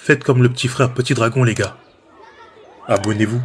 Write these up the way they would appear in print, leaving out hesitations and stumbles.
Faites comme le petit frère Petit Dragon, les gars. Abonnez-vous.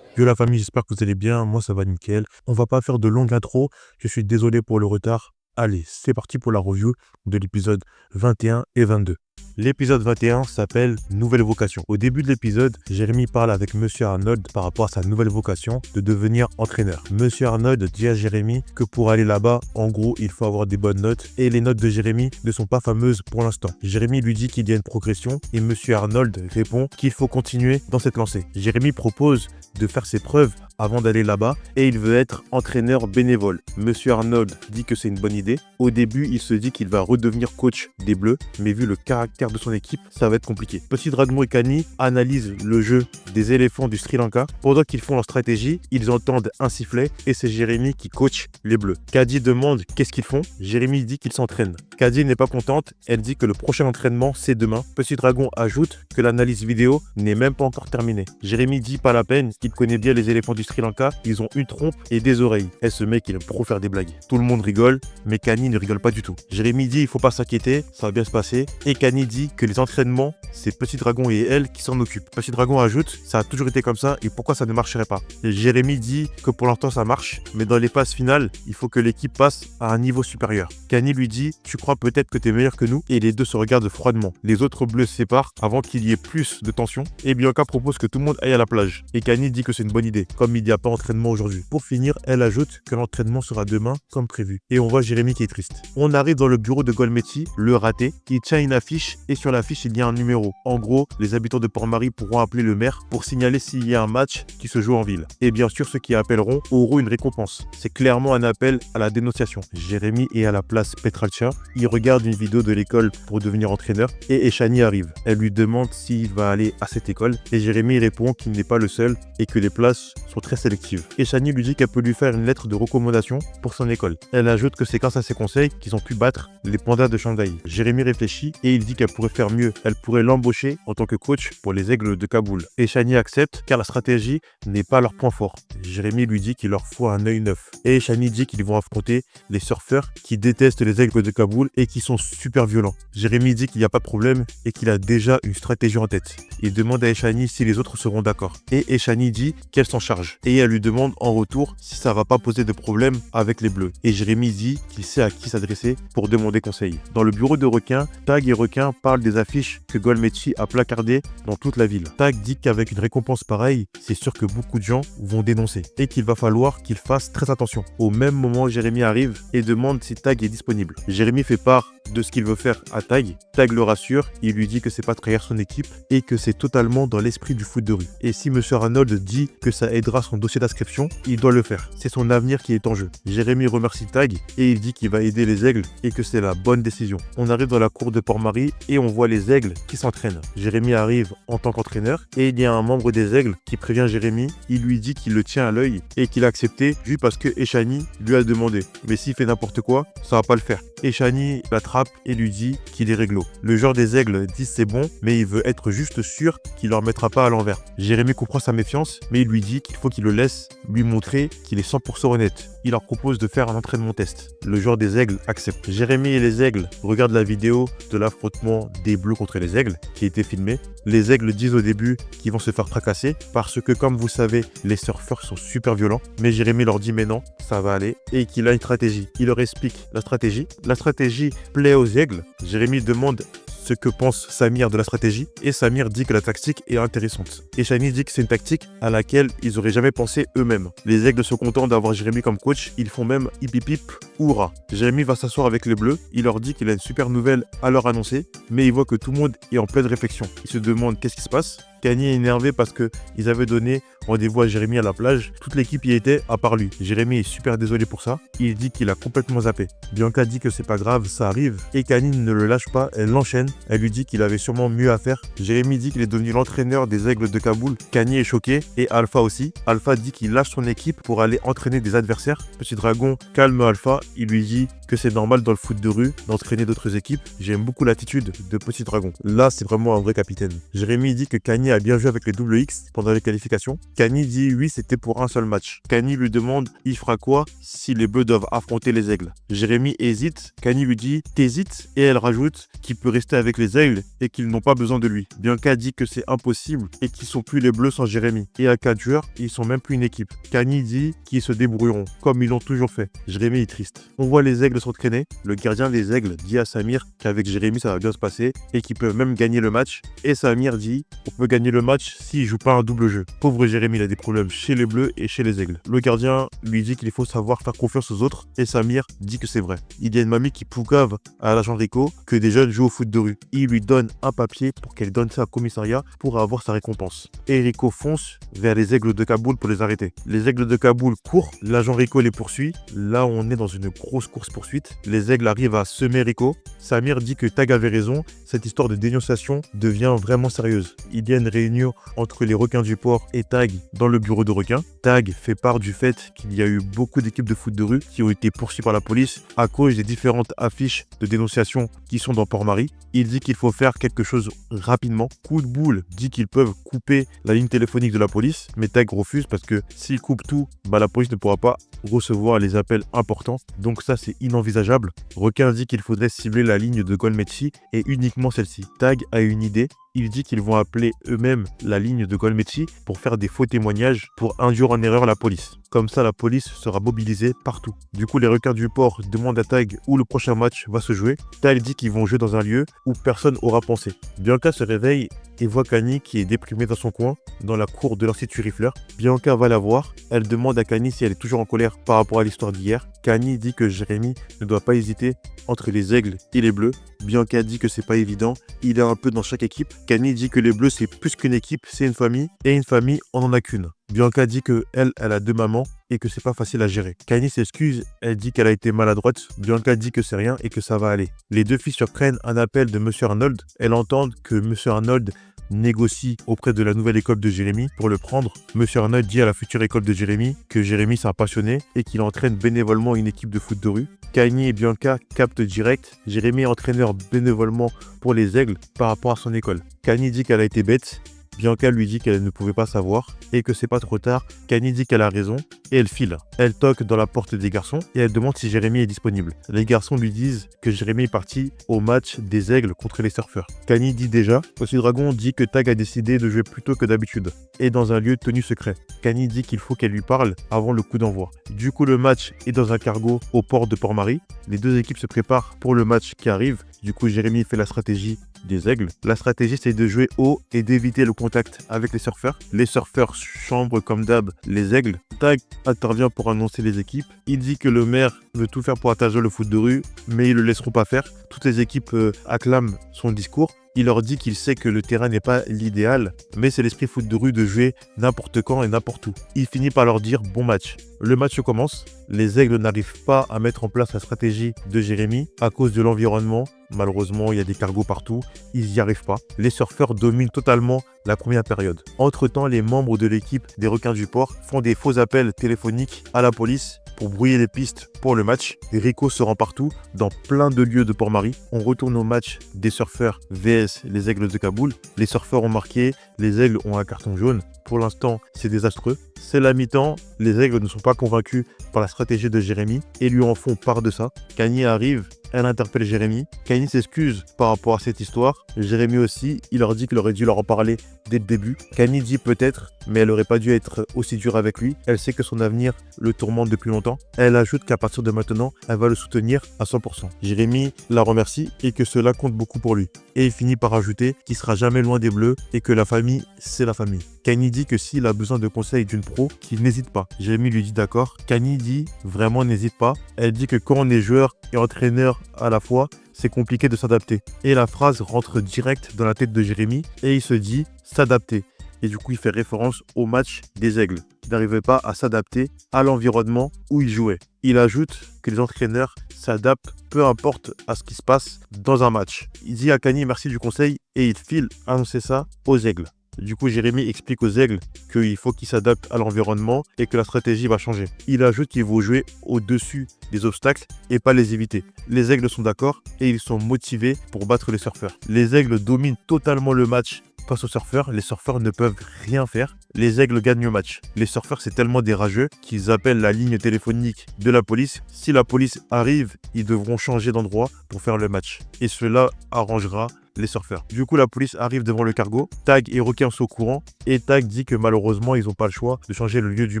Yo la famille, j'espère que vous allez bien, moi ça va nickel. On va pas faire de longue intro, je suis désolé pour le retard. Allez, c'est parti pour la review de l'épisode 21 et 22. L'épisode 21 s'appelle Nouvelle vocation. Au début de l'épisode, Jérémy parle avec Monsieur Arnold par rapport à sa nouvelle vocation de devenir entraîneur. Monsieur Arnold dit à Jérémy que pour aller là-bas, en gros, il faut avoir des bonnes notes et les notes de Jérémy ne sont pas fameuses pour l'instant. Jérémy lui dit qu'il y a une progression et Monsieur Arnold répond qu'il faut continuer dans cette lancée. Jérémy propose de faire ses preuves avant d'aller là-bas et il veut être entraîneur bénévole. Monsieur Arnold dit que c'est une bonne idée. Au début, il se dit qu'il va redevenir coach des Bleus, mais vu le caractère de son équipe, ça va être compliqué. Petit Dragon et Kani analysent le jeu des éléphants du Sri Lanka. Pendant qu'ils font leur stratégie, ils entendent un sifflet et c'est Jérémy qui coach les Bleus. Kadi demande qu'est-ce qu'ils font. Jérémy dit qu'ils s'entraînent. Kadi n'est pas contente, elle dit que le prochain entraînement c'est demain. Petit Dragon ajoute que l'analyse vidéo n'est même pas encore terminée. Jérémy dit pas la peine, qu'il connaît bien les éléphants du Sri Lanka, ils ont une trompe et des oreilles. Et ce mec il aime trop faire des blagues. Tout le monde rigole, mais Kani ne rigole pas du tout. Jérémy dit il faut pas s'inquiéter, ça va bien se passer. Et Kani dit que les entraînements, c'est Petit Dragon et elle qui s'en occupent. Petit Dragon ajoute, ça a toujours été comme ça et pourquoi ça ne marcherait pas. Et Jérémy dit que pour l'instant ça marche, mais dans les phases finales, il faut que l'équipe passe à un niveau supérieur. Kani lui dit, tu crois peut-être que tu es meilleur que nous? Et les deux se regardent froidement. Les autres bleus se séparent avant qu'il y ait plus de tension. Et Bianca propose que tout le monde aille à la plage. Et Kani dit que c'est une bonne idée, comme il n'y a pas entraînement aujourd'hui. Pour finir, elle ajoute que l'entraînement sera demain comme prévu. Et on voit Jérémy qui est triste. On arrive dans le bureau de Golmetti, le raté. Il tient une affiche et sur l'affiche il y a un numéro. En gros, les habitants de Port-Marie pourront appeler le maire pour signaler s'il y a un match qui se joue en ville. Et bien sûr, ceux qui appelleront auront une récompense. C'est clairement un appel à la dénonciation. Jérémy est à la place Petralcia. Il regarde une vidéo de l'école pour devenir entraîneur et Eshani arrive. Elle lui demande s'il va aller à cette école et Jérémy répond qu'il n'est pas le seul et que les places sont très sélectives. Eshani lui dit qu'elle peut lui faire une lettre de recommandation pour son école. Elle ajoute que c'est grâce à ses conseils qu'ils ont pu battre les pandas de Shanghai. Jérémy réfléchit et il dit qu'elle pourrait faire mieux. Elle pourrait l'embaucher en tant que coach pour les Aigles de Kaboul. Eshani accepte car la stratégie n'est pas leur point fort. Jérémy lui dit qu'il leur faut un œil neuf. Et Eshani dit qu'ils vont affronter les surfeurs qui détestent les Aigles de Kaboul et qui sont super violents. Jérémy dit qu'il n'y a pas de problème et qu'il a déjà une stratégie en tête. Il demande à Eshani si les autres seront d'accord. Et Eshani dit qu'elle s'en charge. Et elle lui demande en retour si ça va pas poser de problème avec les Bleus. Et Jérémy dit qu'il sait à qui s'adresser pour demander conseil. Dans le bureau de Requin, Tag et Requin parlent des affiches que Golmetti a placardées dans toute la ville. Tag dit qu'avec une récompense pareille, c'est sûr que beaucoup de gens vont dénoncer et qu'il va falloir qu'il fasse très attention. Au même moment, Jérémy arrive et demande si Tag est disponible. Jérémy fait part de ce qu'il veut faire à Tag. Tag le rassure, il lui dit que c'est pas trahir son équipe et que c'est totalement dans l'esprit du foot de rue. Et si Monsieur Arnold dit que ça aidera son dossier d'inscription, il doit le faire. C'est son avenir qui est en jeu. Jérémy remercie Tag et il dit qu'il va aider les Aigles et que c'est la bonne décision. On arrive dans la cour de Port-Marie et on voit les Aigles qui s'entraînent. Jérémy arrive en tant qu'entraîneur et il y a un membre des Aigles qui prévient Jérémy. Il lui dit qu'il le tient à l'œil et qu'il a accepté juste parce que Eshani lui a demandé. Mais s'il fait n'importe quoi, ça va pas le faire. Eshani l'attrape et lui dit qu'il est réglo. Le joueur des Aigles dit c'est bon, mais il veut être juste sûr qu'il leur mettra pas à l'envers. Jérémy comprend sa méfiance, mais il lui dit qu'il faut qu'il le laisse lui montrer qu'il est 100% honnête. Il leur propose de faire un entraînement test. Le joueur des Aigles accepte. Jérémy et les Aigles regardent la vidéo de l'affrontement des Bleus contre les Aigles qui a été filmé. Les Aigles disent au début qu'ils vont se faire fracasser parce que comme vous savez, les surfeurs sont super violents. Mais Jérémy leur dit mais non, ça va aller et qu'il a une stratégie. Il leur explique la stratégie. La stratégie plaît aux Aigles. Jérémy demande ce que pense Samir de la stratégie et Samir dit que la tactique est intéressante. Et Shani dit que c'est une tactique à laquelle ils auraient jamais pensé eux-mêmes. Les Aigles sont contents d'avoir Jérémy comme coach, ils font même hip hip hip hurrah. Jérémy va s'asseoir avec les Bleus, il leur dit qu'il a une super nouvelle à leur annoncer, mais il voit que tout le monde est en pleine réflexion. Il se demande qu'est-ce qui se passe. Kani est énervé parce qu'ils avaient donné rendez-vous à Jérémy à la plage. Toute l'équipe y était à part lui. Jérémy est super désolé pour ça. Il dit qu'il a complètement zappé. Bianca dit que c'est pas grave, ça arrive. Et Kani ne le lâche pas, elle l'enchaîne. Elle lui dit qu'il avait sûrement mieux à faire. Jérémy dit qu'il est devenu l'entraîneur des Aigles de Kaboul. Kani est choqué et Alpha aussi. Alpha dit qu'il lâche son équipe pour aller entraîner des adversaires. Petit Dragon calme Alpha. Il lui dit que c'est normal dans le foot de rue d'entraîner d'autres équipes. J'aime beaucoup l'attitude de Petit Dragon. Là, c'est vraiment un vrai capitaine. Jérémy dit que Kani a bien joué avec les double X pendant les qualifications. Kanye dit oui, c'était pour un seul match. Kanye lui demande il fera quoi si les Bleus doivent affronter les Aigles. Jérémy hésite. Kanye lui dit t'hésites et elle rajoute qu'il peut rester avec les Aigles et qu'ils n'ont pas besoin de lui. Bianca dit que c'est impossible et qu'ils sont plus les Bleus sans Jérémy. Et à 4 joueurs, ils sont même plus une équipe. Kanye dit qu'ils se débrouilleront comme ils l'ont toujours fait. Jérémy est triste. On voit les Aigles s'entraîner. Le gardien des Aigles dit à Samir qu'avec Jérémy ça va bien se passer et qu'ils peuvent même gagner le match. Et Samir dit on peut gagner le match s'il joue pas un double jeu. Pauvre Jérémy, il a des problèmes chez les Bleus et chez les Aigles. Le gardien lui dit qu'il faut savoir faire confiance aux autres et Samir dit que c'est vrai. Il y a une mamie qui poucave à l'agent Rico que des jeunes jouent au foot de rue. Il lui donne un papier pour qu'elle donne ça au commissariat pour avoir sa récompense. Et Rico fonce vers les Aigles de Kaboul pour les arrêter. Les Aigles de Kaboul courent, l'agent Rico les poursuit. Là, on est dans une grosse course-poursuite. Les Aigles arrivent à semer Rico. Samir dit que Tag avait raison, cette histoire de dénonciation devient vraiment sérieuse. Il y a une réunion entre les requins du port et Tag dans le bureau de requins. Tag fait part du fait qu'il y a eu beaucoup d'équipes de foot de rue qui ont été poursuivies par la police à cause des différentes affiches de dénonciation qui sont dans Port-Marie. Il dit qu'il faut faire quelque chose rapidement. Coup de boule dit qu'ils peuvent couper la ligne téléphonique de la police, mais Tag refuse parce que s'ils coupent tout, la police ne pourra pas recevoir les appels importants. Donc ça, c'est inenvisageable. Requin dit qu'il faudrait cibler la ligne de Golmetchi et uniquement celle-ci. Tag a une idée. Il dit qu'ils vont appeler eux-mêmes la ligne de Golmetchi pour faire des faux témoignages pour induire en erreur la police. Comme ça, la police sera mobilisée partout. Du coup, les requins du port demandent à Tag où le prochain match va se jouer. Tag dit qu'ils vont jouer dans un lieu où personne aura pensé. Bianca se réveille et voit Kanye qui est déprimé dans son coin, dans la cour de l'Institut Riffler. Bianca va la voir. Elle demande à Kanye si elle est toujours en colère par rapport à l'histoire d'hier. Kanye dit que Jérémy ne doit pas hésiter entre les Aigles et les Bleus. Bianca dit que c'est pas évident. Il est un peu dans chaque équipe. Kanye dit que les Bleus c'est plus qu'une équipe, c'est une famille. Et une famille, on en a qu'une. Bianca dit que elle a 2 mamans et que c'est pas facile à gérer. Kanye s'excuse, elle dit qu'elle a été maladroite. Bianca dit que c'est rien et que ça va aller. Les deux filles surprennent un appel de Monsieur Arnold. Elles entendent que Monsieur Arnold négocie auprès de la nouvelle école de Jérémy pour le prendre. Monsieur Arnold dit à la future école de Jérémy que Jérémy c'est un passionné et qu'il entraîne bénévolement une équipe de foot de rue. Kanye et Bianca captent direct. Jérémy est entraîneur bénévolement pour les Aigles par rapport à son école. Kanye dit qu'elle a été bête. Bianca lui dit qu'elle ne pouvait pas savoir et que c'est pas trop tard. Kanye dit qu'elle a raison et elle file. Elle toque dans la porte des garçons et elle demande si Jérémy est disponible. Les garçons lui disent que Jérémy est parti au match des Aigles contre les surfeurs. Kanye dit déjà. Aussi Dragon dit que Tag a décidé de jouer plus tôt que d'habitude et dans un lieu tenu secret. Kanye dit qu'il faut qu'elle lui parle avant le coup d'envoi. Du coup, le match est dans un cargo au port de Port-Marie. Les deux équipes se préparent pour le match qui arrive. Du coup, Jérémy fait la stratégie des Aigles. La stratégie, c'est de jouer haut et d'éviter le contact avec les surfeurs. Les surfeurs chambrent comme d'hab les Aigles. Tag intervient pour annoncer les équipes. Il dit que le maire veut tout faire pour atteindre le foot de rue, mais ils le laisseront pas faire. Toutes les équipes acclament son discours. Il leur dit qu'il sait que le terrain n'est pas l'idéal, mais c'est l'esprit foot de rue de jouer n'importe quand et n'importe où. Il finit par leur dire bon match. Le match commence. Les Aigles n'arrivent pas à mettre en place la stratégie de Jérémy à cause de l'environnement. Malheureusement, il y a des cargos partout. Ils n'y arrivent pas. Les surfeurs dominent totalement la première période. Entre-temps, les membres de l'équipe des requins du port font des faux appels téléphoniques à la police pour brouiller les pistes pour le match. Rico se rend partout, dans plein de lieux de Port-Marie. On retourne au match des surfeurs vs les Aigles de Kaboul. Les surfeurs ont marqué, les Aigles ont un carton jaune. Pour l'instant, c'est désastreux. C'est la mi-temps, les Aigles ne sont pas convaincus par la stratégie de Jérémy et lui en font part de ça. Kanye arrive, elle interpelle Jérémy. Kanye s'excuse par rapport à cette histoire. Jérémy aussi, il leur dit qu'il aurait dû leur en parler dès le début. Kanye dit peut-être, mais elle aurait pas dû être aussi dure avec lui. Elle sait que son avenir le tourmente depuis longtemps. Elle ajoute qu'à partir de maintenant, elle va le soutenir à 100%. Jérémy la remercie et que cela compte beaucoup pour lui. Et il finit par ajouter qu'il sera jamais loin des Bleus et que la famille, c'est la famille. Kanye dit que s'il a besoin de conseils d'une pro, qu'il n'hésite pas. Jérémy lui dit d'accord. Kanye dit vraiment n'hésite pas. Elle dit que quand on est joueur et entraîneur à la fois, c'est compliqué de s'adapter. Et la phrase rentre direct dans la tête de Jérémy et il se dit s'adapter. Et du coup, il fait référence au match des Aigles. Il n'arrivait pas à s'adapter à l'environnement où il jouait. Il ajoute que les entraîneurs s'adaptent peu importe à ce qui se passe dans un match. Il dit à Kanye merci du conseil et il file annoncer ça aux Aigles. Du coup, Jérémy explique aux Aigles qu'il faut qu'ils s'adaptent à l'environnement et que la stratégie va changer. Il ajoute qu'ils vont jouer au-dessus des obstacles et pas les éviter. Les Aigles sont d'accord et ils sont motivés pour battre les surfeurs. Les Aigles dominent totalement le match face aux surfeurs, les surfeurs ne peuvent rien faire. Les aigles gagnent le match. Les surfeurs, c'est tellement des rageux qu'ils appellent la ligne téléphonique de la police. Si la police arrive, ils devront changer d'endroit pour faire le match. Et cela arrangera les surfeurs. Du coup, la police arrive devant le cargo. Tag et Requin sont au courant. Et Tag dit que malheureusement, ils n'ont pas le choix de changer le lieu du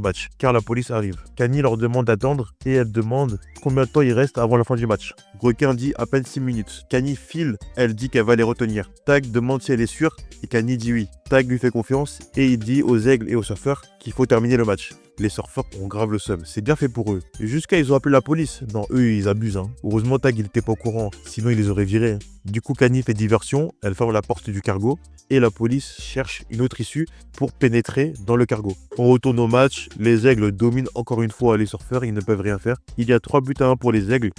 match, car la police arrive. Kani leur demande d'attendre et elle demande combien de temps il reste avant la fin du match. Requin dit à peine 6 minutes. Kani file, elle dit qu'elle va les retenir. Tag demande si elle est sûre et Kani dit oui. Tag lui fait confiance et il dit aux aigles et aux surfeurs qu'il faut terminer le match. Les surfeurs ont grave le seum, c'est bien fait pour eux. Jusqu'à ils ont appelé la police. Non, eux ils abusent. Heureusement Tag il était pas au courant, sinon il les aurait virés. Du coup Kani fait diversion, elle ferme la porte du cargo et la police cherche une autre issue pour pénétrer dans le cargo. On retourne au match, les aigles dominent encore une fois les surfeurs, ils ne peuvent rien faire. Il y a 3-1 pour les aigles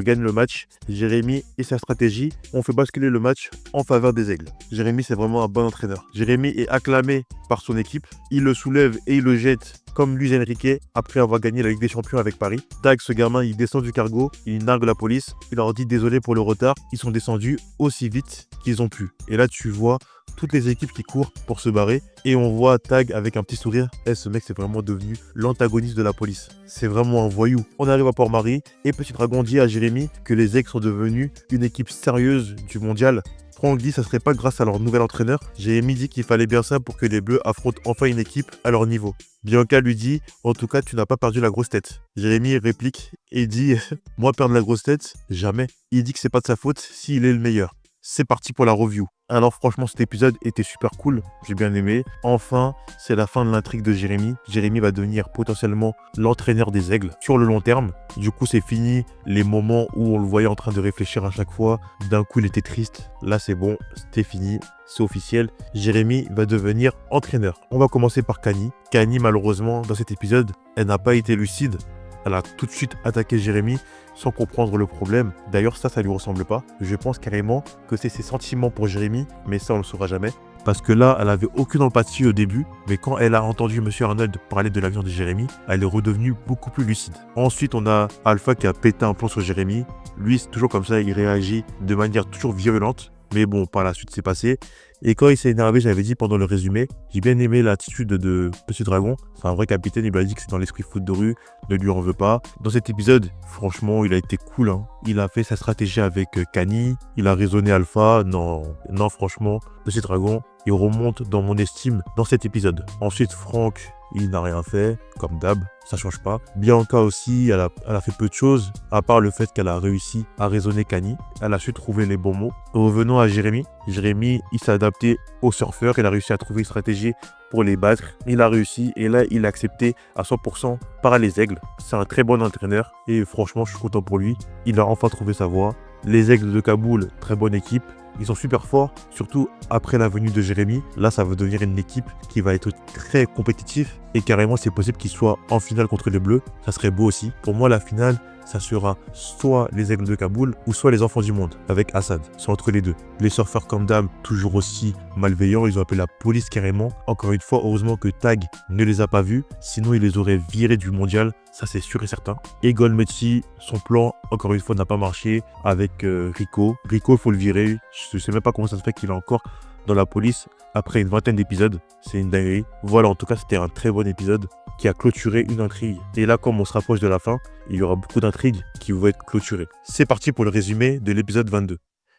gagnent le match. Jérémy et sa stratégie ont fait basculer le match en faveur des aigles. Jérémy c'est vraiment un bon entraîneur. Jérémy est acclamé par son équipe, il le soulève et il le jette comme Luis Enrique après avoir gagné la Ligue des Champions avec Paris. Tag, ce gamin, il descend du cargo, il nargue la police, il leur dit désolé pour le retard, ils sont descendus aussi vite qu'ils ont pu. Et là tu vois toutes les équipes qui courent pour se barrer et on voit Tag avec un petit sourire. Ce mec c'est vraiment devenu l'antagoniste de la police. C'est vraiment un voyou. On arrive à Port-Marie et Petit Dragon dit à Jérémy que les aigles sont devenus une équipe sérieuse du mondial. Franck dit que ça serait pas grâce à leur nouvel entraîneur. Jérémy dit qu'il fallait bien ça pour que les Bleus affrontent enfin une équipe à leur niveau. Bianca lui dit « En tout cas, tu n'as pas perdu la grosse tête ». Jérémy réplique et dit « Moi, perdre la grosse tête, jamais ». Il dit que c'est pas de sa faute s'il est le meilleur. C'est parti pour la review. Alors franchement, cet épisode était super cool, j'ai bien aimé. Enfin, c'est la fin de l'intrigue de Jérémy. Jérémy va devenir potentiellement l'entraîneur des aigles sur le long terme. Du coup, c'est fini les moments où on le voyait en train de réfléchir à chaque fois. D'un coup, il était triste. Là, c'est bon, c'était fini, c'est officiel. Jérémy va devenir entraîneur. On va commencer par Kani. Kani, malheureusement, dans cet épisode, elle n'a pas été lucide. Elle a tout de suite attaqué Jérémy sans comprendre le problème. D'ailleurs, ça lui ressemble pas. Je pense carrément que c'est ses sentiments pour Jérémy, mais ça, on le saura jamais. Parce que là, elle avait aucune empathie au début, mais quand elle a entendu Monsieur Arnold parler de l'avion de Jérémy, elle est redevenue beaucoup plus lucide. Ensuite, on a Alpha qui a pété un plomb sur Jérémy. Lui, c'est toujours comme ça, il réagit de manière toujours violente. Mais bon, par la suite, c'est passé. Et quand il s'est énervé, j'avais dit pendant le résumé, j'ai bien aimé l'attitude de Petit Dragon. C'est un vrai capitaine, il lui a dit que c'est dans l'esprit foot de rue, ne lui en veut pas. Dans cet épisode, franchement, il a été cool. Il a fait sa stratégie avec Kani, il a raisonné Alpha. Non, franchement, Petit Dragon, il remonte dans mon estime dans cet épisode. Ensuite, Franck, il n'a rien fait, comme d'hab, ça change pas. Bianca aussi, elle a fait peu de choses, à part le fait qu'elle a réussi à raisonner Kani. Elle a su trouver les bons mots. Revenons à Jérémy. Jérémy, il s'est adapté aux surfeurs, il a réussi à trouver une stratégie pour les battre. Il a réussi et là, il est accepté à 100% par les aigles. C'est un très bon entraîneur et franchement, je suis content pour lui. Il a enfin trouvé sa voie. Les aigles de Kaboul, très bonne équipe. Ils sont super forts, surtout après la venue de Jérémy. Là, ça va devenir une équipe qui va être très compétitive. Et carrément, c'est possible qu'ils soient en finale contre les Bleus. Ça serait beau aussi. Pour moi, la finale, ça sera soit les aigles de Kaboul ou soit les enfants du monde avec Assad. C'est entre les deux. Les surfeurs comme d'hab, toujours aussi malveillants. Ils ont appelé la police carrément. Encore une fois, heureusement que Tag ne les a pas vus. Sinon, il les aurait virés du mondial. Ça, c'est sûr et certain. Et Golmetti, son plan, encore une fois, n'a pas marché avec Rico. Rico, il faut le virer. Je ne sais même pas comment ça se fait qu'il est encore dans la police après une 20aine d'épisodes. C'est une dinguerie. Voilà, en tout cas, c'était un très bon épisode qui a clôturé une intrigue. Et là, comme on se rapproche de la fin, il y aura beaucoup d'intrigues qui vont être clôturées. C'est parti pour le résumé de l'épisode 22.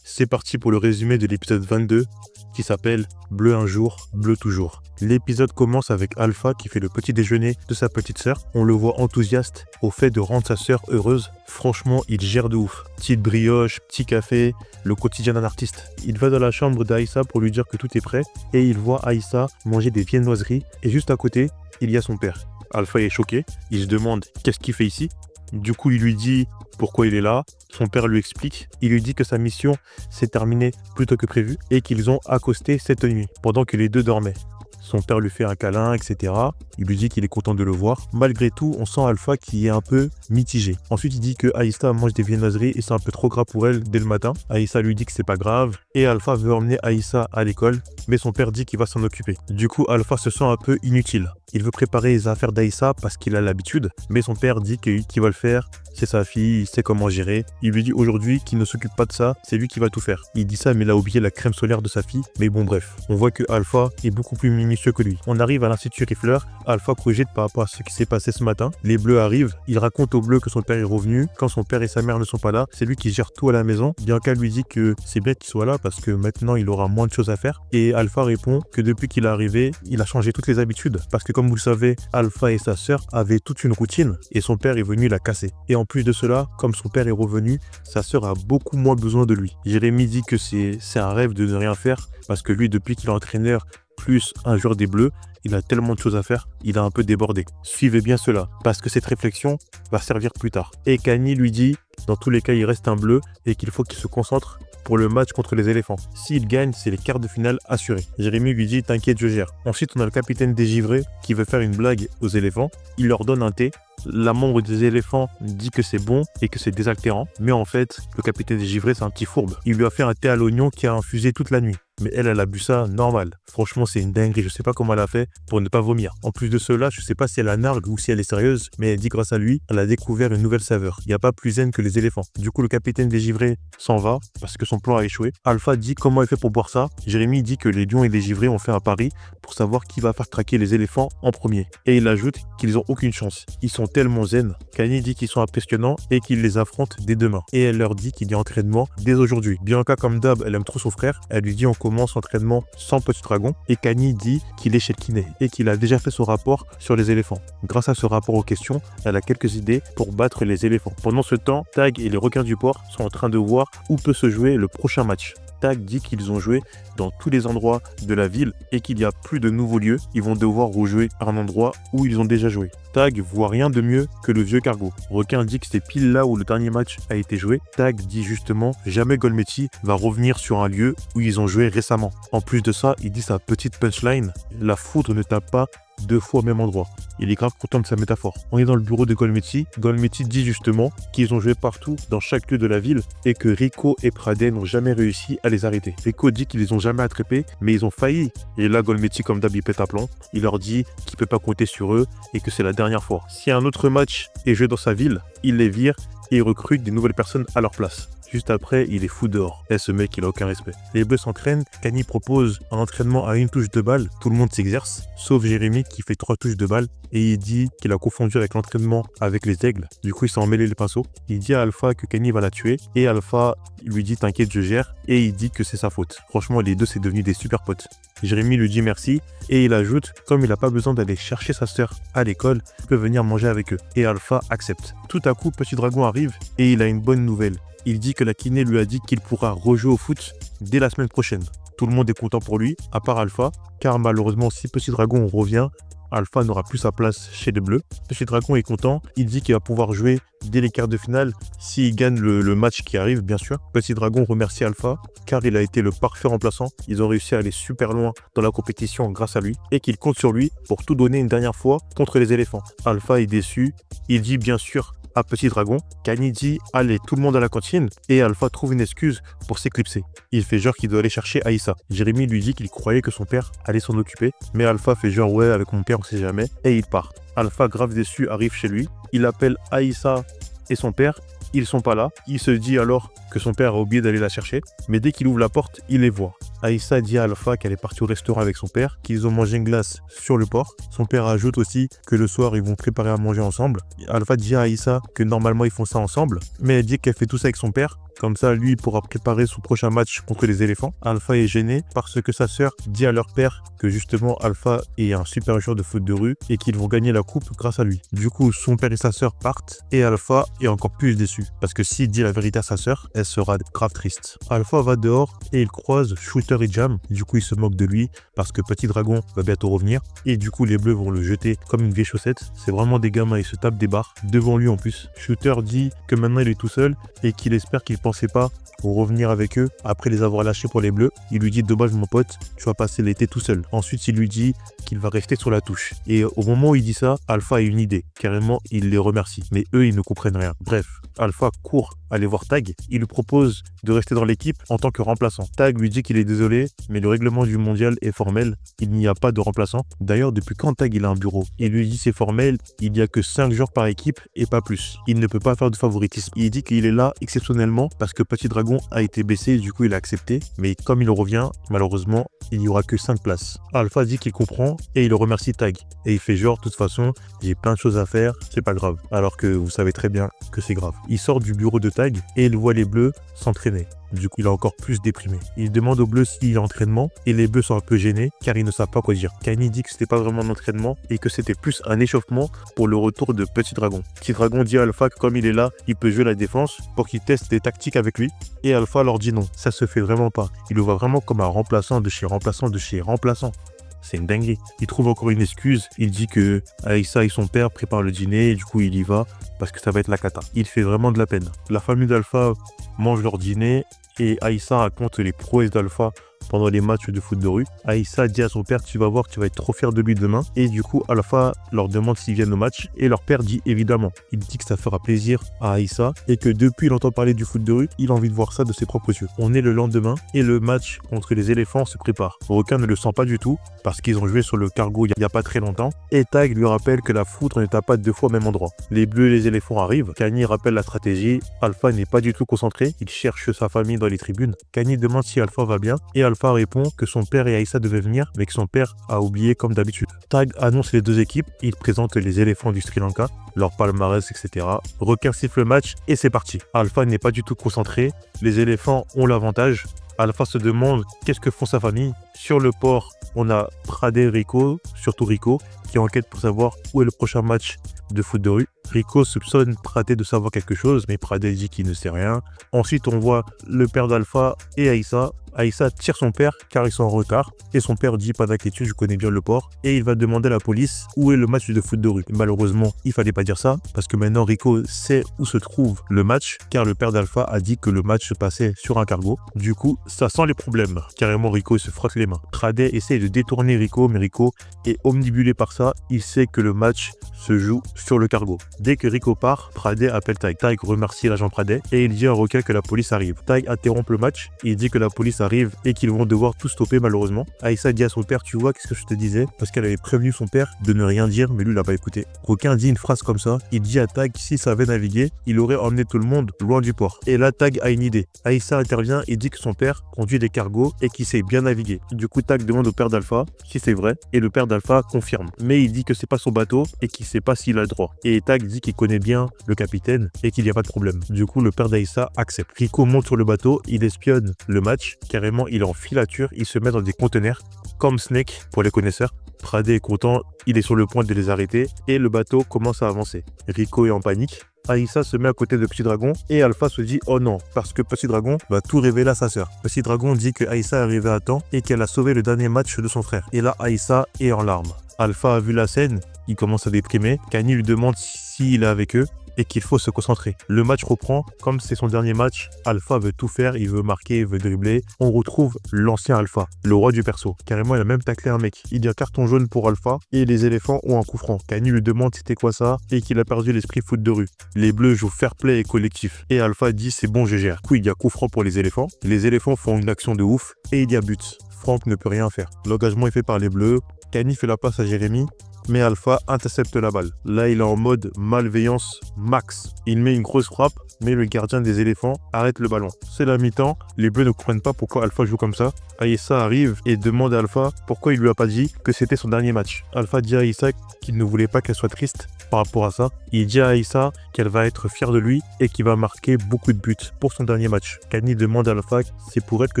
C'est parti pour le résumé de l'épisode 22 qui s'appelle « Bleu un jour, bleu toujours ». L'épisode commence avec Alpha qui fait le petit déjeuner de sa petite sœur. On le voit enthousiaste au fait de rendre sa sœur heureuse. Franchement, il gère de ouf. Petite brioche, petit café, le quotidien d'un artiste. Il va dans la chambre d'Aïssa pour lui dire que tout est prêt et il voit Aïssa manger des viennoiseries et juste à côté, il y a son père. Alpha est choqué, il se demande qu'est-ce qu'il fait ici. Du coup, il lui dit pourquoi il est là. Son père lui explique. Il lui dit que sa mission s'est terminée plus tôt que prévu et qu'ils ont accosté cette nuit pendant que les deux dormaient. Son père lui fait un câlin, etc. Il lui dit qu'il est content de le voir. Malgré tout, on sent Alpha qui est un peu mitigé. Ensuite, il dit que Aïssa mange des viennoiseries et c'est un peu trop gras pour elle dès le matin. Aïssa lui dit que c'est pas grave et Alpha veut emmener Aïssa à l'école, mais son père dit qu'il va s'en occuper. Du coup, Alpha se sent un peu inutile. Il veut préparer les affaires d'Aïssa parce qu'il a l'habitude, mais son père dit qu'il va le faire. C'est sa fille, il sait comment gérer. Il lui dit aujourd'hui qu'il ne s'occupe pas de ça, c'est lui qui va tout faire. Il dit ça, mais il a oublié la crème solaire de sa fille. Mais bon, bref, on voit que Alpha est beaucoup plus minutieux que lui. On arrive à l'Institut Riffler. Alpha cogite par rapport à ce qui s'est passé ce matin. Les Bleus arrivent. Il raconte aux Bleus que son père est revenu. Quand son père et sa mère ne sont pas là, c'est lui qui gère tout à la maison. Bianca lui dit que c'est bien qu'il soit là parce que maintenant il aura moins de choses à faire. Et Alpha répond que depuis qu'il est arrivé, il a changé toutes les habitudes. Parce que comme vous le savez, Alpha et sa sœur avaient toute une routine et son père est venu la casser. Et en plus de cela, comme son père est revenu, sa sœur a beaucoup moins besoin de lui. Jérémy dit que c'est un rêve de ne rien faire parce que lui, depuis qu'il est entraîneur plus un joueur des Bleus, il a tellement de choses à faire, il a un peu débordé. Suivez bien cela, parce que cette réflexion va servir plus tard. Et Kani lui dit, dans tous les cas, il reste un Bleu et qu'il faut qu'il se concentre pour le match contre les éléphants. S'il gagne, c'est les quarts de finale assurés. Jérémy lui dit, t'inquiète, je gère. Ensuite, on a le capitaine des givrés qui veut faire une blague aux éléphants. Il leur donne un thé. La membre des éléphants dit que c'est bon et que c'est désaltérant. Mais en fait, le capitaine des givrés, c'est un petit fourbe. Il lui a fait un thé à l'oignon qui a infusé toute la nuit. Mais elle a bu ça normal. Franchement, c'est une dinguerie. Je sais pas comment elle a fait pour ne pas vomir. En plus de cela, je sais pas si elle a nargue ou si elle est sérieuse, mais elle dit grâce à lui, elle a découvert une nouvelle saveur. Il n'y a pas plus zen que les éléphants. Du coup, le capitaine des givrés s'en va parce que son plan a échoué. Alpha dit comment il fait pour boire ça. Jérémy dit que les lions et les givrés ont fait un pari pour savoir qui va faire traquer les éléphants en premier. Et il ajoute qu'ils ont aucune chance. Ils sont tellement zen. Kani dit qu'ils sont impressionnants et qu'ils les affrontent dès demain. Et elle leur dit qu'il y a entraînement dès aujourd'hui. Bianca, comme d'hab, elle aime trop son frère. Elle lui dit on commence l'entraînement sans Petit Dragon. Et Kani dit qu'il est chez le kiné et qu'il a déjà fait son rapport sur les éléphants. Grâce à ce rapport aux questions, elle a quelques idées pour battre les éléphants. Pendant ce temps, Tag et les requins du port sont en train de voir où peut se jouer le prochain match. Tag dit qu'ils ont joué dans tous les endroits de la ville et qu'il n'y a plus de nouveaux lieux. Ils vont devoir rejouer à un endroit où ils ont déjà joué. Tag voit rien de mieux que le vieux cargo. Requin dit que c'est pile là où le dernier match a été joué. Tag dit justement jamais Golmetti va revenir sur un lieu où ils ont joué récemment. En plus de ça, il dit sa petite punchline, la foudre ne tape pas deux fois au même endroit. Il est grave content de sa métaphore. On est dans le bureau de Golmetti. Golmetti dit justement qu'ils ont joué partout dans chaque lieu de la ville et que Rico et Pradey n'ont jamais réussi à les arrêter. Rico dit qu'ils les ont jamais attrapés, mais ils ont failli. Et là, Golmetti, comme d'hab, il pète un plan. Il leur dit qu'il peut pas compter sur eux et que c'est la dernière fois. Si un autre match est joué dans sa ville, il les vire et il recrute des nouvelles personnes à leur place. Juste après, il est fou dehors. Et ce mec, il a aucun respect. Les Bleus s'entraînent. Kani propose un entraînement à une touche de balle. Tout le monde s'exerce, sauf Jérémy qui fait 3 touches de balle. Et il dit qu'il a confondu avec l'entraînement avec les aigles. Du coup, il s'est emmêlé les pinceaux. Il dit à Alpha que Kani va la tuer. Et Alpha lui dit t'inquiète, je gère. Et il dit que c'est sa faute. Franchement, les deux, c'est devenu des super potes. Jérémy lui dit merci. Et il ajoute, comme il n'a pas besoin d'aller chercher sa sœur à l'école, il peut venir manger avec eux. Et Alpha accepte. Tout à coup, Petit Dragon arrive et il a une bonne nouvelle. Il dit que la kiné lui a dit qu'il pourra rejouer au foot dès la semaine prochaine. Tout le monde est content pour lui, à part Alpha, car malheureusement, si Petit Dragon revient, Alpha n'aura plus sa place chez les Bleus. Petit Dragon est content, il dit qu'il va pouvoir jouer dès les quarts de finale s'il gagne le match qui arrive, bien sûr. Petit Dragon remercie Alpha, car il a été le parfait remplaçant. Ils ont réussi à aller super loin dans la compétition grâce à lui, et qu'il compte sur lui pour tout donner une dernière fois contre les éléphants. Alpha est déçu, il dit bien sûr à Petit Dragon, Kani dit allez tout le monde à la cantine et Alpha trouve une excuse pour s'éclipser. Il fait genre qu'il doit aller chercher Aïssa. Jérémy lui dit qu'il croyait que son père allait s'en occuper, mais Alpha fait genre ouais avec mon père on sait jamais et il part. Alpha grave déçu arrive chez lui, il appelle Aïssa et son père, ils sont pas là, il se dit alors que son père a oublié d'aller la chercher, mais dès qu'il ouvre la porte, il les voit. Aïssa dit à Alpha qu'elle est partie au restaurant avec son père, qu'ils ont mangé une glace sur le port. Son père ajoute aussi que le soir, ils vont préparer à manger ensemble. Alpha dit à Aïssa que normalement, ils font ça ensemble, mais elle dit qu'elle fait tout ça avec son père. Comme ça, lui, il pourra préparer son prochain match contre les éléphants. Alpha est gêné parce que sa sœur dit à leur père que justement Alpha est un super joueur de foot de rue et qu'ils vont gagner la coupe grâce à lui. Du coup, son père et sa sœur partent et Alpha est encore plus déçu parce que s'il dit la vérité à sa sœur, elle sera grave triste. Alpha va dehors et il croise Shooter et Jam. Du coup, il se moque de lui parce que Petit Dragon va bientôt revenir et du coup, les Bleus vont le jeter comme une vieille chaussette. C'est vraiment des gamins, ils se tapent des barres devant lui en plus. Shooter dit que maintenant il est tout seul et qu'il espère qu'il pensait pas revenir avec eux après les avoir lâchés pour les Bleus. Il lui dit dommage mon pote, tu vas passer l'été tout seul. Ensuite il lui dit qu'il va rester sur la touche. Et au moment où il dit ça, Alpha a une idée. Carrément il les remercie. Mais eux ils ne comprennent rien. Bref, Alpha court aller voir Tag. Il lui propose de rester dans l'équipe en tant que remplaçant. Tag lui dit qu'il est désolé, mais le règlement du mondial est formel. Il n'y a pas de remplaçant. D'ailleurs, depuis quand Tag il a un bureau? Il lui dit c'est formel, il n'y a que 5 joueurs par équipe et pas plus. Il ne peut pas faire de favoritisme. Il dit qu'il est là exceptionnellement parce que Petit Dragon a été baissé et du coup il a accepté. Mais comme il revient, malheureusement, il n'y aura que 5 places. Alpha dit qu'il comprend et il remercie Tag. Et il fait genre, de toute façon, j'ai plein de choses à faire, c'est pas grave. Alors que vous savez très bien que c'est grave. Il sort du bureau de Tag et il voit les Bleus s'entraîner. Du coup, il est encore plus déprimé. Il demande aux Bleus s'il y a entraînement et les Bleus sont un peu gênés car ils ne savent pas quoi dire. Kanye dit que c'était pas vraiment un entraînement et que c'était plus un échauffement pour le retour de Petit Dragon. Petit Dragon dit à Alpha que comme il est là, il peut jouer la défense pour qu'il teste des tactiques avec lui. Et Alpha leur dit non, ça se fait vraiment pas. Il le voit vraiment comme un remplaçant de chez remplaçant de chez remplaçant. C'est une dinguerie. Il trouve encore une excuse. Il dit que Aïssa et son père préparent le dîner et du coup il y va parce que ça va être la cata. Il fait vraiment de la peine. La famille d'Alpha mange leur dîner et Aïssa raconte les prouesses d'Alpha pendant les matchs de foot de rue. Aïssa dit à son père, tu vas voir, tu vas être trop fier de lui demain. Et du coup, Alpha leur demande s'ils viennent au match et leur père dit évidemment. Il dit que ça fera plaisir à Aïssa et que depuis il entend parler du foot de rue, il a envie de voir ça de ses propres yeux. On est le lendemain et le match contre les éléphants se prépare. Requin ne le sent pas du tout parce qu'ils ont joué sur le cargo il n'y a pas très longtemps. Et Tag lui rappelle que la foudre ne tape pas 2 fois au même endroit. Les bleus et les éléphants arrivent. Kanye rappelle la stratégie. Alpha n'est pas du tout concentré. Il cherche sa famille dans les tribunes. Kanye demande si Alpha va bien et Alpha répond que son père et Aïssa devaient venir mais que son père a oublié comme d'habitude. Tag annonce les 2 équipes. Il présente les éléphants du Sri Lanka, leur palmarès, etc. Requin siffle le match et c'est parti. Alpha n'est pas du tout concentré. Les éléphants ont l'avantage. Alpha se demande qu'est-ce que font sa famille. Sur le port, on a Pradé et Rico, surtout Rico, qui enquête pour savoir où est le prochain match de foot de rue. Rico soupçonne Pradé de savoir quelque chose, mais Pradé dit qu'il ne sait rien. Ensuite, on voit le père d'Alpha et Aïssa. Aïssa tire son père car ils sont en retard et son père dit pas d'inquiétude, je connais bien le port et il va demander à la police où est le match de foot de rue. Malheureusement, il fallait pas dire ça parce que maintenant Rico sait où se trouve le match car le père d'Alpha a dit que le match se passait sur un cargo. Du coup, ça sent les problèmes. Carrément, Rico se frotte les mains. Pradé essaie de détourner Rico, mais Rico est omnibulé par ça. Il sait que le match se joue sur le cargo. Dès que Rico part, Pradé appelle Tag. Tag remercie l'agent Pradé et il dit à Requin que la police arrive. Tag interrompt le match. Il dit que la police arrive et qu'ils vont devoir tout stopper malheureusement. Aïssa dit à son père, tu vois, qu'est-ce que je te disais? Parce qu'elle avait prévenu son père de ne rien dire, mais lui, il n'a pas écouté. Requin dit une phrase comme ça. Il dit à Tag, s'il savait naviguer, il aurait emmené tout le monde loin du port. Et là, Tag a une idée. Aïssa intervient et dit que son père conduit des cargos et qu'il sait bien naviguer. Du coup, Tag demande au père d'Alpha si c'est vrai et le père d'Alpha confirme. Mais il dit que c'est pas son bateau et qu'il sait pas s'il a le droit. Et Tag dit qu'il connaît bien le capitaine et qu'il n'y a pas de problème. Du coup, le père d'Aïssa accepte. Rico monte sur le bateau, il espionne le match. Carrément, il est en filature, il se met dans des conteneurs comme Snake pour les connaisseurs. Pradé est content, il est sur le point de les arrêter et le bateau commence à avancer. Rico est en panique. Aïssa se met à côté de Petit Dragon et Alpha se dit oh non, parce que Petit Dragon va tout révéler à sa sœur. Petit Dragon dit que Aïssa est arrivée à temps et qu'elle a sauvé le dernier match de son frère. Et là, Aïssa est en larmes. Alpha a vu la scène, il commence à déprimer. Kanye lui demande s'il est avec eux et qu'il faut se concentrer. Le match reprend, comme c'est son dernier match, Alpha veut tout faire, il veut marquer, il veut dribbler. On retrouve l'ancien Alpha, le roi du perso. Carrément, il a même taclé un mec. Il y a carton jaune pour Alpha et les éléphants ont un coup franc. Kanye lui demande c'était quoi ça et qu'il a perdu l'esprit foot de rue. Les bleus jouent fair play et collectif. Et Alpha dit c'est bon, je gère. Du coup, il y a coup franc pour les éléphants. Les éléphants font une action de ouf et il y a but. Franck ne peut rien faire. L'engagement est fait par les bleus. Kanye fait la passe à Jérémy. Mais Alpha intercepte la balle. Là, il est en mode malveillance max. Il met une grosse frappe, mais le gardien des éléphants arrête le ballon. C'est la mi-temps. Les bleus ne comprennent pas pourquoi Alpha joue comme ça. Aïssa arrive et demande à Alpha pourquoi il lui a pas dit que c'était son dernier match. Alpha dit à Aïssa qu'il ne voulait pas qu'elle soit triste par rapport à ça. Il dit à Aïssa qu'elle va être fière de lui et qu'il va marquer beaucoup de buts pour son dernier match. Kanye demande à Alpha c'est pour elle que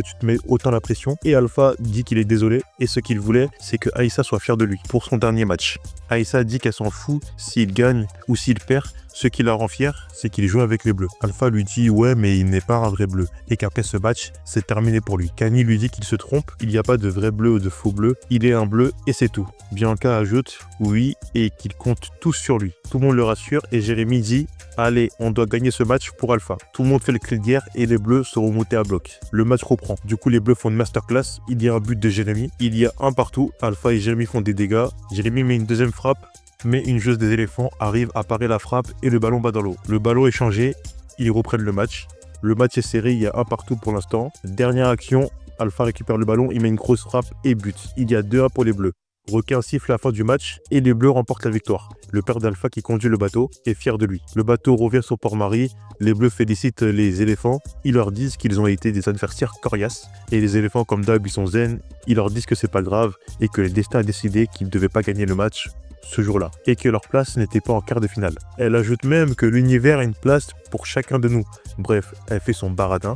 tu te mets autant la pression et Alpha dit qu'il est désolé et ce qu'il voulait c'est que Aïssa soit fière de lui pour son dernier match. Aïssa dit qu'elle s'en fout s'il gagne ou s'il perd. Ce qui la rend fier, c'est qu'il joue avec les bleus. Alpha lui dit ouais mais il n'est pas un vrai bleu et qu'après ce match, c'est terminé pour lui. Kanye lui dit qu'il se trompe, il n'y a pas de vrai bleu ou de faux bleu, il est un bleu et c'est tout. Bianca ajoute oui et qu'ils comptent tous sur lui. Tout le monde le rassure et Jérémy dit allez, on doit gagner ce match pour Alpha. Tout le monde fait le cri de guerre et les bleus seront montés à bloc. Le match reprend. Du coup, les bleus font une masterclass. Il y a un but de Jérémy. Il y a un partout. Alpha et Jérémy font des dégâts. Jérémy met une deuxième frappe. Mais une joueuse des éléphants arrive, apparaît la frappe et le ballon bat dans l'eau. Le ballon est changé, ils reprennent le match. Le match est serré, il y a un partout pour l'instant. Dernière action, Alpha récupère le ballon, il met une grosse frappe et but. Il y a 2-1 pour les Bleus. Requin siffle la fin du match et les Bleus remportent la victoire. Le père d'Alpha qui conduit le bateau est fier de lui. Le bateau revient sur Port-Marie, les Bleus félicitent les éléphants, ils leur disent qu'ils ont été des adversaires coriaces et les éléphants comme d'hab ils sont zen, ils leur disent que c'est pas grave et que le destin a décidé qu'ils ne devaient pas gagner le match ce jour-là et que leur place n'était pas en quart de finale. Elle ajoute même que l'univers a une place pour chacun de nous. Bref, elle fait son baratin.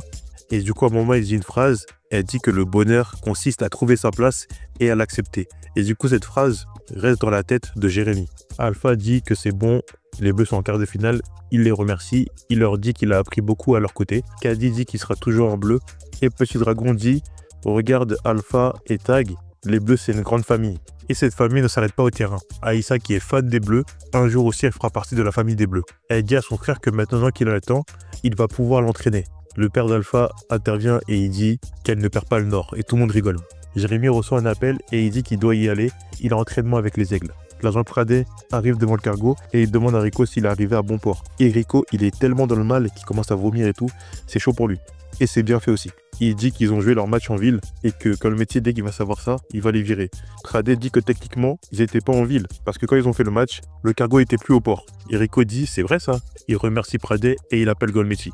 Et du coup, à un moment, elle dit une phrase, elle dit que le bonheur consiste à trouver sa place et à l'accepter. Et du coup, cette phrase reste dans la tête de Jérémy. Alpha dit que c'est bon, les Bleus sont en quart de finale, il les remercie, il leur dit qu'il a appris beaucoup à leur côté. Caddy dit qu'il sera toujours en bleu. Et Petit Dragon dit, regarde Alpha et Tag, les Bleus c'est une grande famille. Et cette famille ne s'arrête pas au terrain. Aïssa qui est fan des Bleus, un jour aussi elle fera partie de la famille des Bleus. Elle dit à son frère que maintenant qu'il a le temps, il va pouvoir l'entraîner. Le père d'Alpha intervient et il dit qu'elle ne perd pas le nord et tout le monde rigole. Jérémy reçoit un appel et il dit qu'il doit y aller, il a entraînement avec les aigles. L'agent Pradé arrive devant le cargo et il demande à Rico s'il est arrivé à bon port. Et Rico, il est tellement dans le mal qu'il commence à vomir et tout, c'est chaud pour lui. Et c'est bien fait aussi. Il dit qu'ils ont joué leur match en ville et que quand le métier, dès qu'il va savoir ça, il va les virer. Pradé dit que techniquement, ils n'étaient pas en ville parce que quand ils ont fait le match, le cargo était plus au port. Et Rico dit c'est vrai ça. Il remercie Pradé et il appelle Golmechi.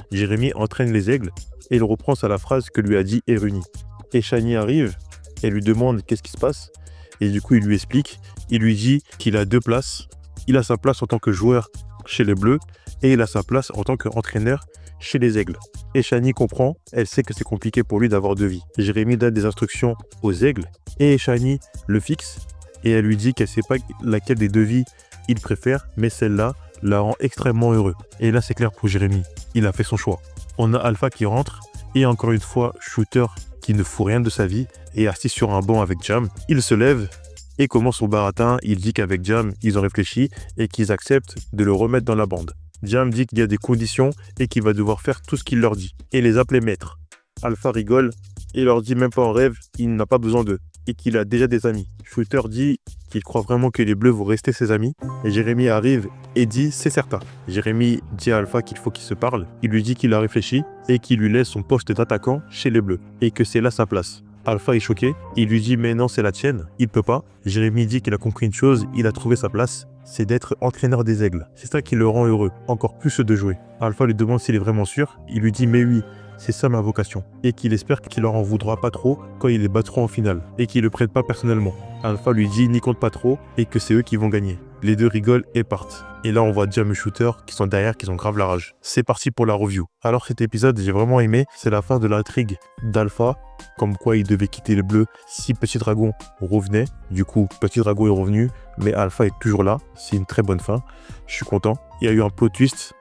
Jérémy entraîne les aigles et il reprend à la phrase que lui a dit Eruni. Et Shani arrive et lui demande qu'est-ce qui se passe. Et du coup, il lui explique, il lui dit qu'il a 2 places. Il a sa place en tant que joueur chez les Bleus et il a sa place en tant qu'entraîneur chez les aigles. Et Shani comprend, elle sait que c'est compliqué pour lui d'avoir 2 vies. Jérémy donne des instructions aux aigles et Shani le fixe et elle lui dit qu'elle ne sait pas laquelle des 2 vies il préfère, mais celle-là la rend extrêmement heureux. Et là, c'est clair pour Jérémy. Il a fait son choix. On a Alpha qui rentre et encore une fois, Shooter qui ne fout rien de sa vie est assis sur un banc avec Jam. Il se lève et commence son baratin. Il dit qu'avec Jam, ils ont réfléchi et qu'ils acceptent de le remettre dans la bande. Jam dit qu'il y a des conditions et qu'il va devoir faire tout ce qu'il leur dit et les appeler maîtres. Alpha rigole et leur dit même pas en rêve, il n'a pas besoin d'eux et qu'il a déjà des amis. Shooter dit qu'il croit vraiment que les Bleus vont rester ses amis. Et Jérémy arrive et dit c'est certain. Jérémy dit à Alpha qu'il faut qu'il se parle. Il lui dit qu'il a réfléchi et qu'il lui laisse son poste d'attaquant chez les Bleus et que c'est là sa place. Alpha est choqué. Il lui dit mais non, c'est la tienne. Il peut pas. Jérémy dit qu'il a compris une chose, il a trouvé sa place. C'est d'être entraîneur des aigles. C'est ça qui le rend heureux, encore plus de jouer. Alpha lui demande s'il est vraiment sûr. Il lui dit mais oui. C'est ça ma vocation. Et qu'il espère qu'il leur en voudra pas trop quand ils les battront en finale. Et qu'ils le prennent pas personnellement. Alpha lui dit n'y compte pas trop et que c'est eux qui vont gagner. Les deux rigolent et partent. Et là on voit Jam et Shooter qui sont derrière, qui sont grave la rage. C'est parti pour la review. Alors cet épisode j'ai vraiment aimé. C'est la fin de l'intrigue d'Alpha. Comme quoi il devait quitter les Bleus si Petit Dragon revenait. Du coup Petit Dragon est revenu. Mais Alpha est toujours là. C'est une très bonne fin. Je suis content. Il y a eu un plot twist.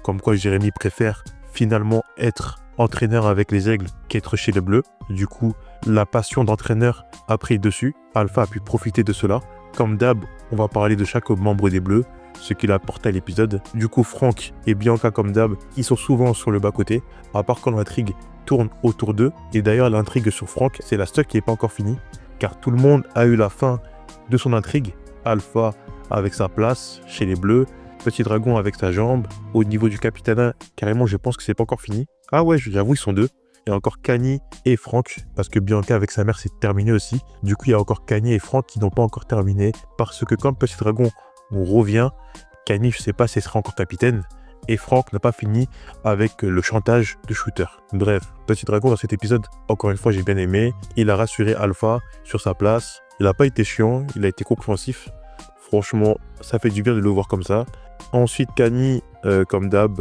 Comme quoi Jérémy préfère finalement être entraîneur avec les aigles qu'être chez les Bleus. Du coup, la passion d'entraîneur a pris dessus. Alpha a pu profiter de cela. Comme d'hab, on va parler de chaque membre des Bleus, ce qu'il a apporté à l'épisode. Du coup, Franck et Bianca, comme d'hab, ils sont souvent sur le bas-côté, à part quand l'intrigue tourne autour d'eux. Et d'ailleurs, l'intrigue sur Franck, c'est la seule qui n'est pas encore finie, car tout le monde a eu la fin de son intrigue. Alpha avec sa place chez les Bleus, Petit Dragon avec sa jambe. Au niveau du capitana, carrément, je pense que c'est pas encore fini. Ah ouais, j'avoue, ils sont 2. Il y a encore Kanye et Franck, parce que Bianca avec sa mère, c'est terminé aussi. Du coup, il y a encore Kanye et Franck qui n'ont pas encore terminé, parce que quand Petit Dragon revient, Kanye, je sais pas si elle sera encore capitaine, et Franck n'a pas fini avec le chantage de Shooter. Bref, Petit Dragon dans cet épisode, encore une fois, j'ai bien aimé. Il a rassuré Alpha sur sa place. Il n'a pas été chiant, il a été compréhensif. Franchement, ça fait du bien de le voir comme ça. Ensuite, Kanye, comme d'hab,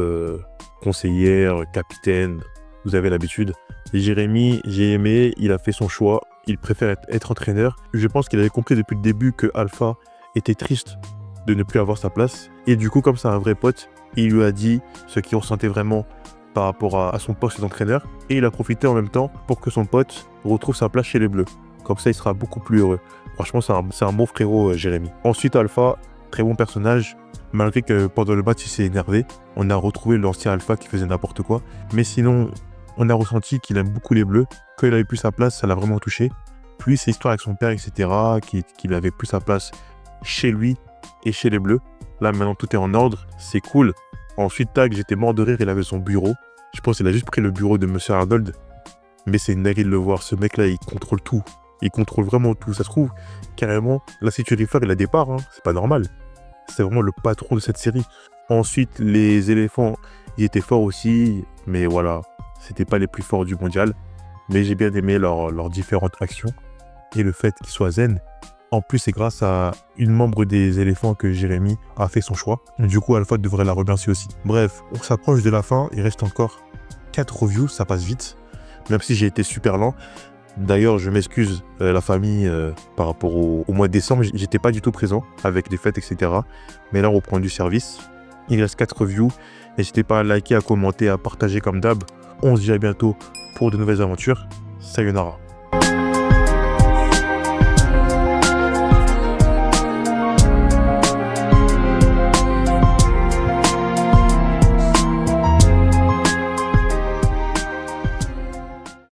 conseillère, capitaine, vous avez l'habitude. Et Jérémy, j'ai aimé, il a fait son choix, il préfère être entraîneur. Je pense qu'il avait compris depuis le début que Alpha était triste de ne plus avoir sa place. Et du coup, comme c'est un vrai pote, il lui a dit ce qu'il ressentait vraiment par rapport à son poste d'entraîneur. Et il a profité en même temps pour que son pote retrouve sa place chez les Bleus. Comme ça, il sera beaucoup plus heureux. Franchement, c'est un bon frérot, Jérémy. Ensuite, Alpha, très bon personnage. Malgré que pendant le match, il s'est énervé. On a retrouvé l'ancien Alpha qui faisait n'importe quoi. Mais sinon, on a ressenti qu'il aime beaucoup les Bleus. Quand il avait plus sa place, ça l'a vraiment touché. Puis ses histoires avec son père, etc., qu'il avait plus sa place chez lui et chez les Bleus. Là, maintenant, tout est en ordre. C'est cool. Ensuite, tac, j'étais mort de rire. Il avait son bureau. Je pense qu'il a juste pris le bureau de Monsieur Arnold. Mais c'est une dinguerie de le voir. Ce mec-là, il contrôle tout. Il contrôle vraiment tout. Ça se trouve, carrément, là, si tu réfères, il a des parts. Hein. C'est pas normal. C'est vraiment le patron de cette série. Ensuite, les éléphants, ils étaient forts aussi. Mais voilà, c'était pas les plus forts du mondial. Mais j'ai bien aimé leurs différentes actions. Et le fait qu'ils soient zen. En plus, c'est grâce à une membre des éléphants que Jérémy a fait son choix. Du coup, Alpha devrait la remercier aussi. Bref, on s'approche de la fin. Il reste encore 4 reviews. Ça passe vite. Même si j'ai été super lent. D'ailleurs, je m'excuse, la famille, par rapport au mois de décembre. J'étais pas du tout présent avec les fêtes, etc. Mais là, on reprend du service. Il reste 4 reviews. N'hésitez pas à liker, à commenter, à partager comme d'hab. On se dit à bientôt pour de nouvelles aventures. Sayonara.